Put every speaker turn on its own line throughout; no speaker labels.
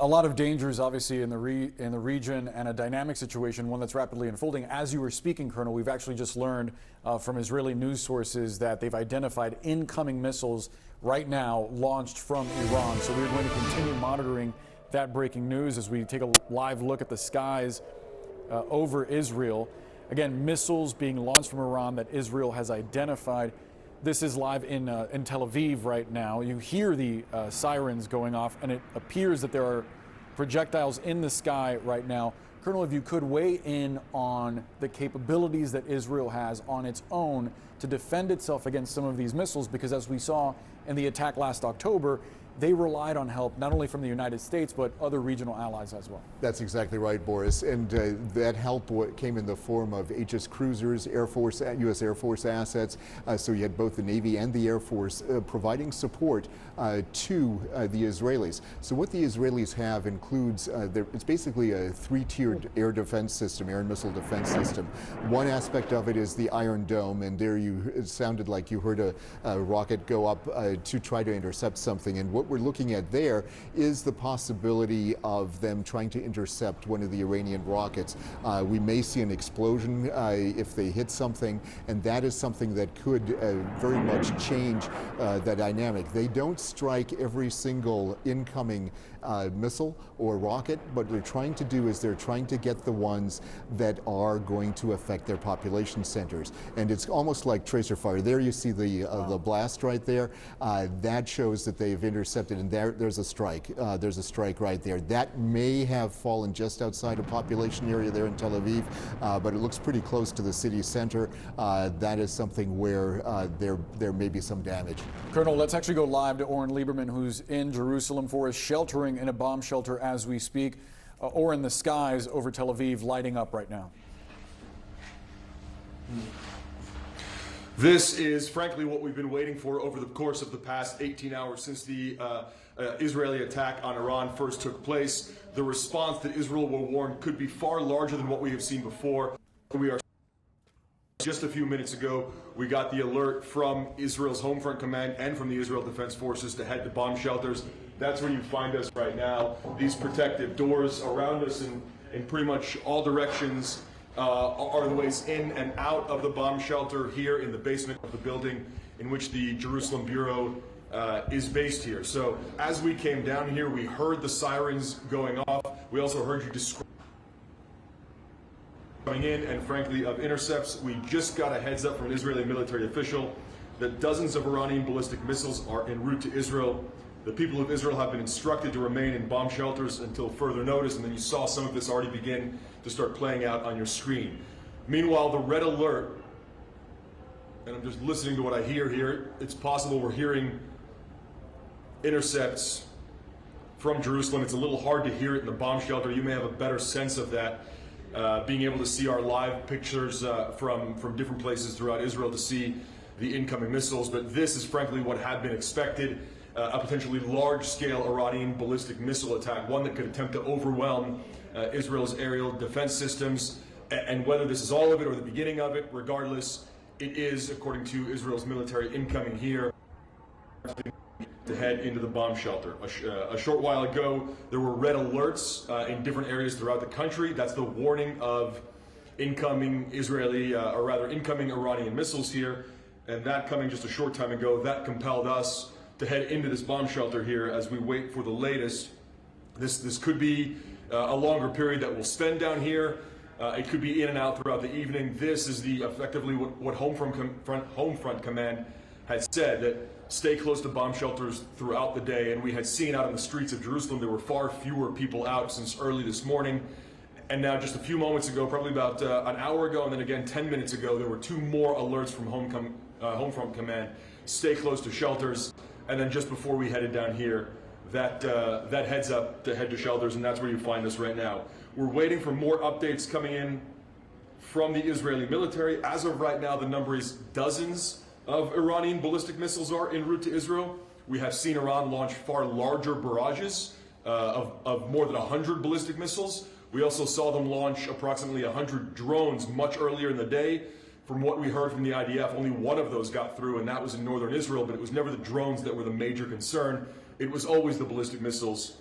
A lot of dangers, obviously, in the region, and a dynamic situation, one that's rapidly unfolding. As you were speaking, Colonel, we've actually just learned from Israeli news sources that they've identified incoming missiles right now launched from Iran. So we're going to continue monitoring that breaking news as we take a live look at the skies over Israel. Again, missiles being launched from Iran that Israel has identified. This is live in Tel Aviv right now. You hear the sirens going off, and it appears that there are projectiles in the sky right now. Colonel, if you could weigh in on the capabilities that Israel has on its own to defend itself against some of these missiles, because as we saw in the attack last October, they relied on help not only from the United States, but other regional allies as well.
That's exactly right, Boris. And that help came in the form of HS cruisers, U.S. Air Force assets. So you had both the Navy and the Air Force providing support to the Israelis. So what the Israelis have includes, it's basically a three-tiered air defense system, air and missile defense system. One aspect of it is the Iron Dome, and there it sounded like you heard a rocket go up to try to intercept something. And what we're looking at there is the possibility of them trying to intercept one of the Iranian rockets. We may see an explosion if they hit something, and that is something that could very much change the dynamic. They don't strike every single incoming missile or rocket, but what they're trying to do is they're trying to get the ones that are going to affect their population centers. And it's almost like tracer fire. There you see the blast right there. That shows that they've intercepted, and there's a strike. There's a strike right there. That may have fallen just outside a population area there in Tel Aviv, but it looks pretty close to the city center. That is something where there may be some damage.
Colonel, let's actually go live to Oren Lieberman, who's in Jerusalem for us, sheltering in a bomb shelter as we speak. Oren, the skies over Tel Aviv lighting up right now.
This is frankly what we've been waiting for over the course of the past 18 hours since the Israeli attack on Iran first took place. The response that Israel will warn could be far larger than what we have seen before. We are just a few minutes ago, we got the alert from Israel's Home Front Command and from the Israel Defense Forces to head to bomb shelters. That's where you find us right now. These protective doors around us in pretty much all directions are the ways in and out of the bomb shelter here in the basement of the building in which the Jerusalem Bureau is based here. So as we came down here, we heard the sirens going off. We also heard you describe coming in, and frankly of intercepts. We just got a heads up from an Israeli military official that dozens of Iranian ballistic missiles are en route to Israel. The people of Israel have been instructed to remain in bomb shelters until further notice, and then you saw some of this already begin to start playing out on your screen. Meanwhile, the red alert, and I'm just listening to what I hear here, it's possible we're hearing intercepts from Jerusalem. It's a little hard to hear it in the bomb shelter. You may have a better sense of that, being able to see our live pictures from different places throughout Israel to see the incoming missiles. But this is frankly what had been expected. A potentially large-scale Iranian ballistic missile attack, one that could attempt to overwhelm Israel's aerial defense systems. And whether this is all of it or the beginning of it, regardless, it is, according to Israel's military, incoming here to head into the bomb shelter. A short while ago, there were red alerts in different areas throughout the country. That's the warning of incoming incoming Iranian missiles here. And that coming just a short time ago, that compelled us to head into this bomb shelter here as we wait for the latest. This could be a longer period that we'll spend down here. It could be in and out throughout the evening. This is effectively what Home Front Command had said, that stay close to bomb shelters throughout the day. And we had seen out on the streets of Jerusalem, there were far fewer people out since early this morning. And now just a few moments ago, probably about an hour ago, and then again 10 minutes ago, there were two more alerts from Home Front Command. Stay close to shelters. And then just before we headed down here, that heads up to head to shelters, and that's where you find us right now. We're waiting for more updates coming in from the Israeli military. As of right now, the number is dozens of Iranian ballistic missiles are en route to Israel. We have seen Iran launch far larger barrages of more than 100 ballistic missiles. We also saw them launch approximately 100 drones much earlier in the day. From what we heard from the IDF, only one of those got through, and that was in northern Israel, but it was never the drones that were the major concern. It was always the ballistic missiles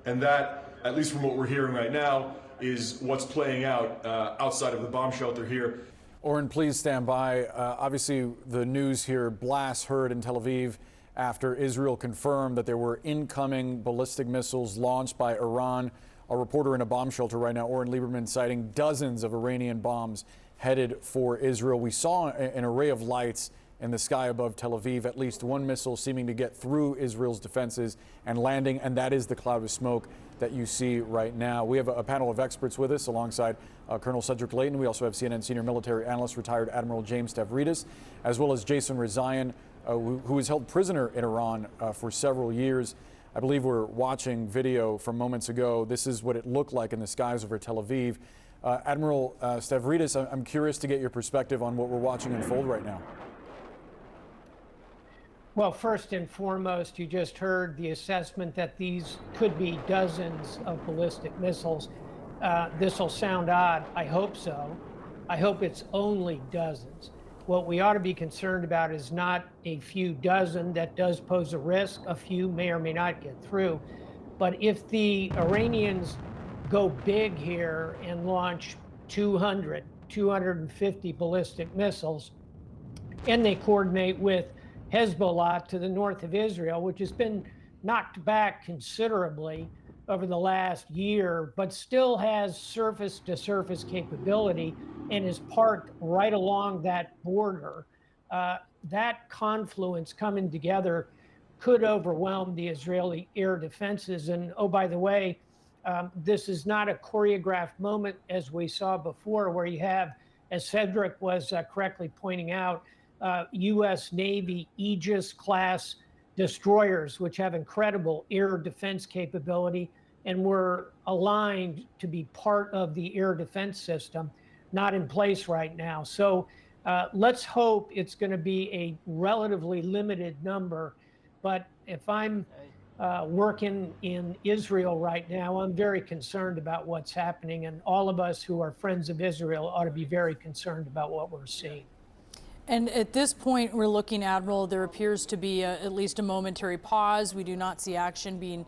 And that, at least from what we're hearing right now, is what's playing out outside of the bomb shelter here.
Oren, please stand by. Obviously, the news here, blasts heard in Tel Aviv after Israel confirmed that there were incoming ballistic missiles launched by Iran. A reporter in a bomb shelter right now, Oren Lieberman, citing dozens of Iranian bombs headed for Israel. We saw an array of lights in the sky above Tel Aviv, at least one missile seeming to get through Israel's defenses and landing, and that is the cloud of smoke that you see right now. We have a panel of experts with us alongside Colonel Cedric Leighton. We also have CNN senior military analyst, retired Admiral James Stavridis, as well as Jason Rezaian, who was held prisoner in Iran for several years. I believe we're watching video from moments ago. This is what it looked like in the skies over Tel Aviv. Admiral Stavridis, I'm curious to get your perspective on what we're watching unfold right now.
Well, first and foremost, you just heard the assessment that these could be dozens of ballistic missiles. This will sound odd. I hope so. I hope it's only dozens. What we ought to be concerned about is not a few dozen. That does pose a risk. A few may or may not get through. But if the Iranians go big here and launch 200, 250 ballistic missiles, and they coordinate with Hezbollah to the north of Israel, which has been knocked back considerably over the last year, but still has surface-to-surface capability and is parked right along that border. That confluence coming together could overwhelm the Israeli air defenses. And oh, by the way, this is not a choreographed moment as we saw before, where you have, as Cedric was correctly pointing out, U.S. Navy Aegis-class destroyers, which have incredible air defense capability and were aligned to be part of the air defense system, not in place right now. So let's hope it's going to be a relatively limited number. But if I'm working in Israel right now, I'm very concerned about what's happening. And all of us who are friends of Israel ought to be very concerned about what we're seeing.
And at this point, we're looking, Admiral, there appears to be at least a momentary pause. We do not see action being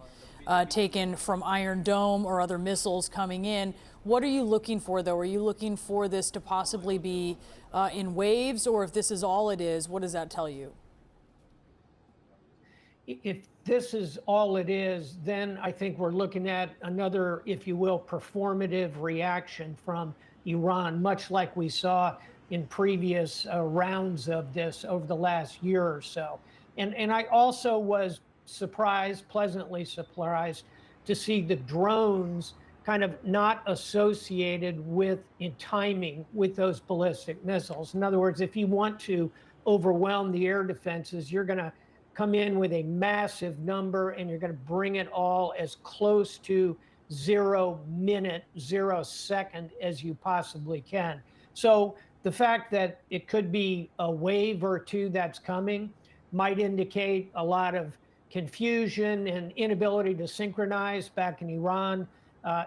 taken from Iron Dome or other missiles coming in. What are you looking for, though? Are you looking for this to possibly be in waves, or if this is all it is, what does that tell you?
If this is all it is, then I think we're looking at another, if you will, performative reaction from Iran, much like we saw in previous rounds of this over the last year or so. And I also was surprised, pleasantly surprised, to see the drones kind of not associated with, in timing, with those ballistic missiles. In other words, if you want to overwhelm the air defenses, you're going to come in with a massive number and you're going to bring it all as close to 0 minute, 0 second as you possibly can. So the fact that it could be a wave or two that's coming might indicate a lot of confusion and inability to synchronize back in Iran.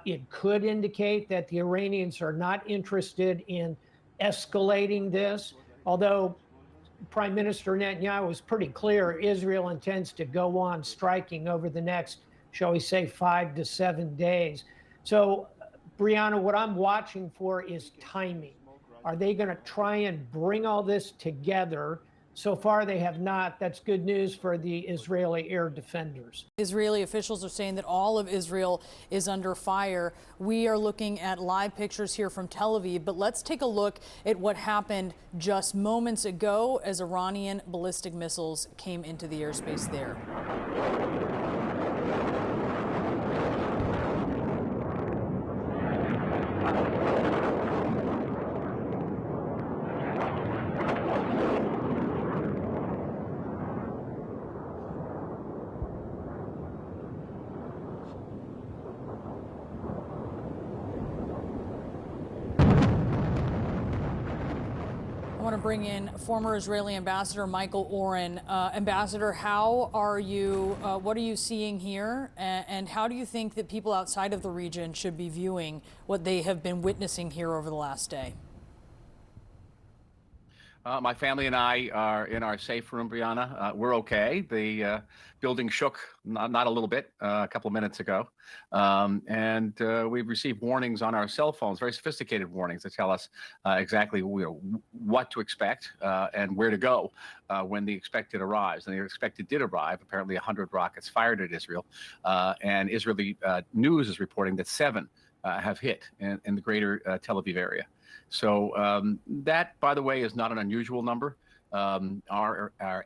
It could indicate that the Iranians are not interested in escalating this, although Prime Minister Netanyahu was pretty clear Israel intends to go on striking over the next, shall we say, 5 to 7 days. So, Brianna, what I'm watching for is timing. Are they going to try and bring all this together? So far, they have not. That's good news for the Israeli air defenders.
Israeli officials are saying that all of Israel is under fire. We are looking at live pictures here from Tel Aviv, but let's take a look at what happened just moments ago as Iranian ballistic missiles came into the airspace there. I want to bring in former Israeli Ambassador Michael Oren. Ambassador, how are you? What are you seeing here, and how do you think that people outside of the region should be viewing what they have been witnessing here over the last day?
My family and I are in our safe room, Brianna. We're okay. The building shook not a little bit a couple of minutes ago. And we've received warnings on our cell phones, very sophisticated warnings that tell us exactly what to expect and where to go when the expected arrives. And the expected did arrive. Apparently 100 rockets fired at Israel. And Israeli news is reporting that 7 have hit in the greater Tel Aviv area. So that, by the way, is not an unusual number. Our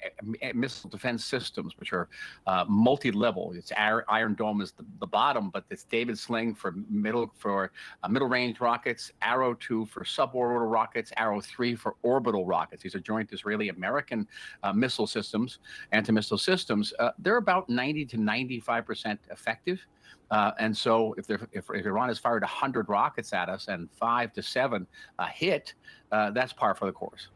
missile defense systems, which are multi-level. It's Iron Dome is the bottom, but it's David Sling for middle range rockets, Arrow 2 for suborbital rockets, Arrow 3 for orbital rockets. These are joint Israeli-American missile systems, anti-missile systems. They're about 90 to 95% effective. And so if Iran has fired 100 rockets at us and 5 to 7 hit, that's par for the course.